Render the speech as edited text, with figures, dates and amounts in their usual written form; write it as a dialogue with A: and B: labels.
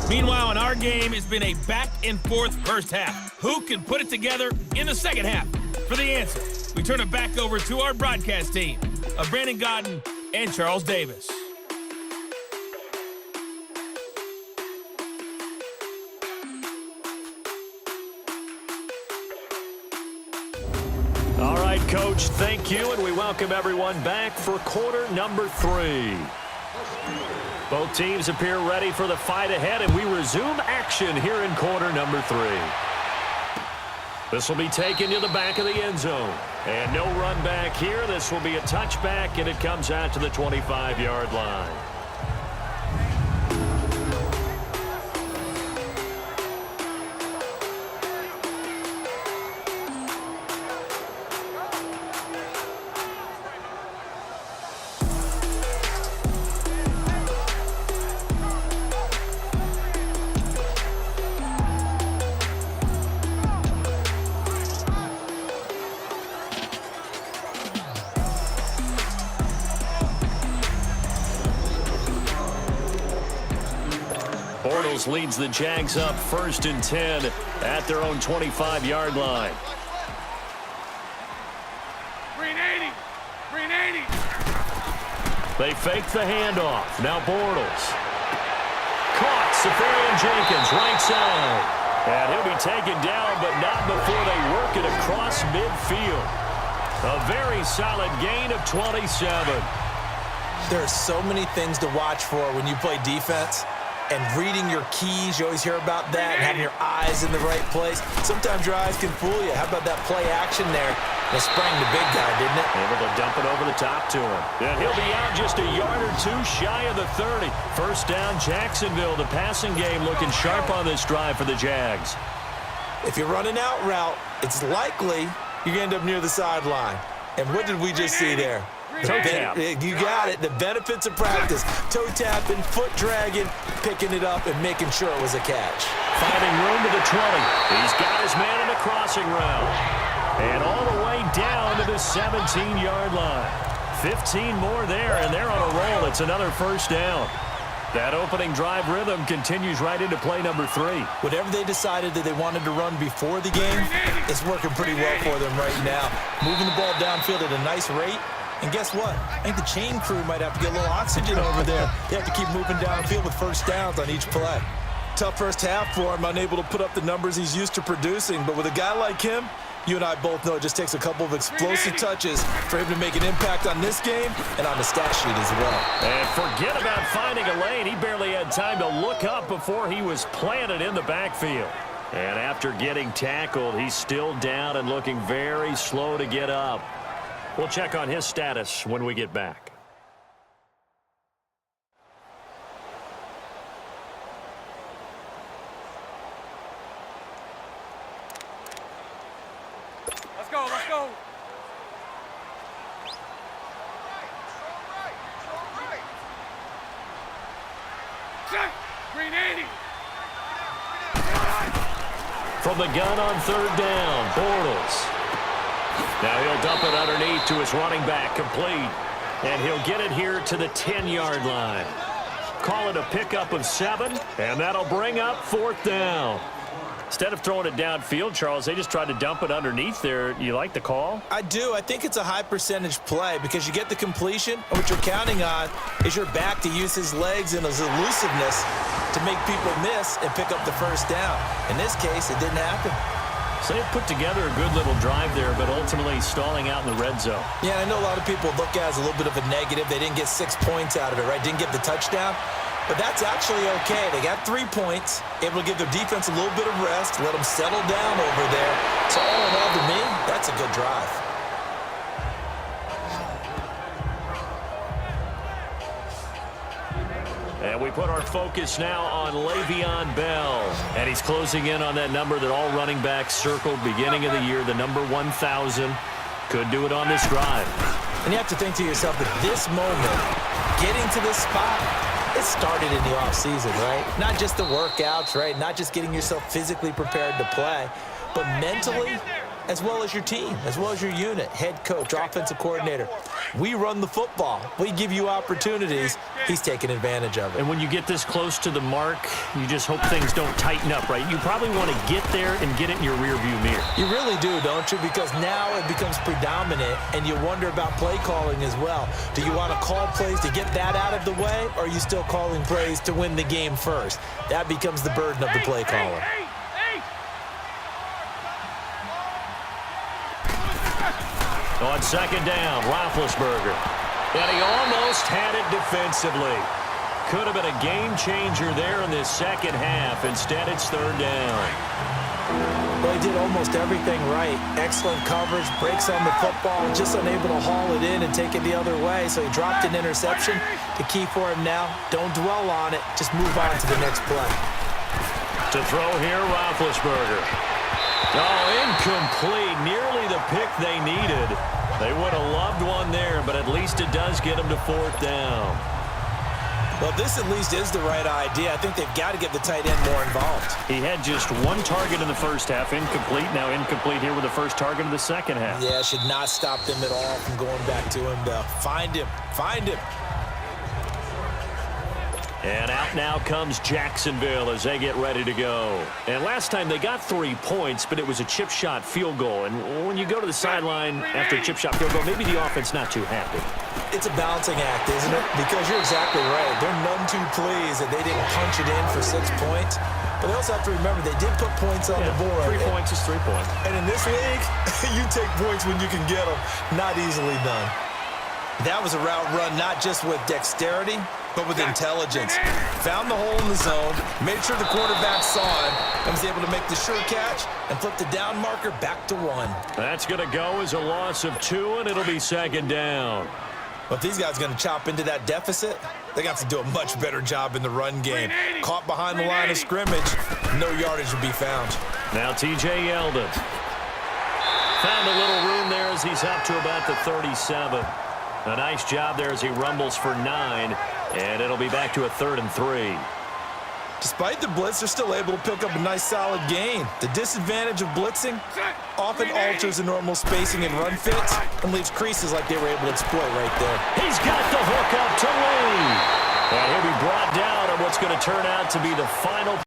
A: Meanwhile, in our game, it's been a back-and-forth first half. Who can put it together in the second half? For the answer, we turn it back over to our broadcast team of Brandon Godden and Charles Davis.
B: All right, Coach, thank you, and we welcome everyone back for quarter number 3. Both teams appear ready for the fight ahead, and we resume action here in quarter number 3. This will be taken to the back of the end zone. And no run back here. This will be a touchback, and it comes out to the 25-yard line. Bortles leads the Jags up 1st and 10 at their own 25-yard line.
C: Green 80. Green 80.
B: They fake the handoff. Now Bortles. Caught. Safarian Jenkins, right side. And he'll be taken down, but not before they work it across midfield. A very solid gain of 27.
D: There are so many things to watch for when you play defense. And reading your keys, you always hear about that, and having your eyes in the right place. Sometimes your eyes can fool you. How about that play action there? They sprang the big guy, didn't it?
B: Able to dump it over the top to him. And he'll be out just a yard or two shy of the 30. First down, Jacksonville. The passing game looking sharp on this drive for the Jags.
D: If you're running out route, it's likely you're going to end up near the sideline. And what did we just see there?
B: Toe tap.
D: You got it. The benefits of practice. Toe tapping, foot dragging, picking it up, and making sure it was a catch.
B: Finding room to the 20. He's got his man in the crossing route. And all the way down to the 17-yard line. 15 more there, and they're on a roll. It's another first down. That opening drive rhythm continues right into play number 3.
D: Whatever they decided that they wanted to run before the game, it's working pretty well for them right now. Moving the ball downfield at a nice rate. And guess what? I think the chain crew might have to get a little oxygen over there. They have to keep moving downfield with first downs on each play. Tough first half for him, unable to put up the numbers he's used to producing. But with a guy like him, you and I both know it just takes a couple of explosive touches for him to make an impact on this game and on the stat sheet as well.
B: And forget about finding a lane. He barely had time to look up before he was planted in the backfield. And after getting tackled, he's still down and looking very slow to get up. We'll check on his status when we get back.
C: Let's go, let's go. Check. Green 80.
B: From the gun on 3rd down, Bortles. Now he'll dump it underneath to his running back, complete. And he'll get it here to the 10-yard line. Call it a pickup of 7, and that'll bring up 4th down. Instead of throwing it downfield, Charles, they just tried to dump it underneath there. You like the call?
D: I do. I think it's a high percentage play because you get the completion, and what you're counting on is your back to use his legs and his elusiveness to make people miss and pick up the first down. In this case, it didn't happen.
B: So they put together a good little drive there, but ultimately stalling out in the red zone.
D: Yeah, I know a lot of people look at it as a little bit of a negative. They didn't get 6 points out of it, right? Didn't get the touchdown. But that's actually okay. They got 3 points, able to give their defense a little bit of rest, let them settle down over there. So all in all, to me, that's a good drive.
B: And we put our focus now on Le'Veon Bell. And he's closing in on that number that all running backs circled beginning of the year, the number 1,000. Could do it on this drive.
D: And you have to think to yourself that this moment, getting to this spot, it started in the offseason, right? Not just the workouts, right? Not just getting yourself physically prepared to play, but mentally, as well as your team, as well as your unit, head coach, offensive coordinator. We run the football. We give you opportunities. He's taking advantage of it.
B: And when you get this close to the mark, you just hope things don't tighten up, right? You probably want to get there and get it in your rearview mirror.
D: You really do, don't you? Because now it becomes predominant, and you wonder about play calling as well. Do you want to call plays to get that out of the way, or are you still calling plays to win the game first? That becomes the burden of the play caller.
B: On second down, Roethlisberger. And he almost had it defensively. Could have been a game changer there in this second half. Instead, it's third down.
D: Well, he did almost everything right. Excellent coverage, breaks on the football, just unable to haul it in and take it the other way. So he dropped an interception. The key for him now, don't dwell on it. Just move on to the next play.
B: To throw here, Roethlisberger. Oh, incomplete. Nearly the pick they needed. They would have loved one there, but at least it does get them to fourth down.
D: Well, this at least is the right idea. I think they've got to get the tight end more involved.
B: He had just one target in the first half, incomplete. Now incomplete here with the first target of the second half.
D: Yeah, should not stop them at all from going back to him, though. Find him. Find him.
B: And out now comes Jacksonville as they get ready to go. And last time they got 3 points, but it was a chip shot field goal. And when you go to the sideline after a chip shot field goal, maybe the offense not too happy.
D: It's a balancing act, isn't it? Because you're exactly right. They're none too pleased that they didn't punch it in for 6 points. But they also have to remember they did put points on the board.
B: 3 points is 3 points.
D: And in this league, you take points when you can get them. Not easily done. That was a route run not just with dexterity, but with intelligence. Found the hole in the zone, made sure the quarterback saw it, and was able to make the sure catch and flip the down marker back to 1.
B: That's going to go as a loss of 2, and it'll be second down.
D: But if these guys are going to chop into that deficit, they got to do a much better job in the run game. Caught behind the line of scrimmage, no yardage to be found.
B: Now T.J. Yeldon. Found a little room there as he's up to about the 37. A nice job there as he rumbles for 9, and it'll be back to a 3rd and 3.
D: Despite the blitz, they're still able to pick up a nice solid gain. The disadvantage of blitzing often alters the normal spacing and run fits and leaves creases like they were able to exploit right there.
B: He's got the hook up to Lee. And he'll be brought down on what's going to turn out to be the final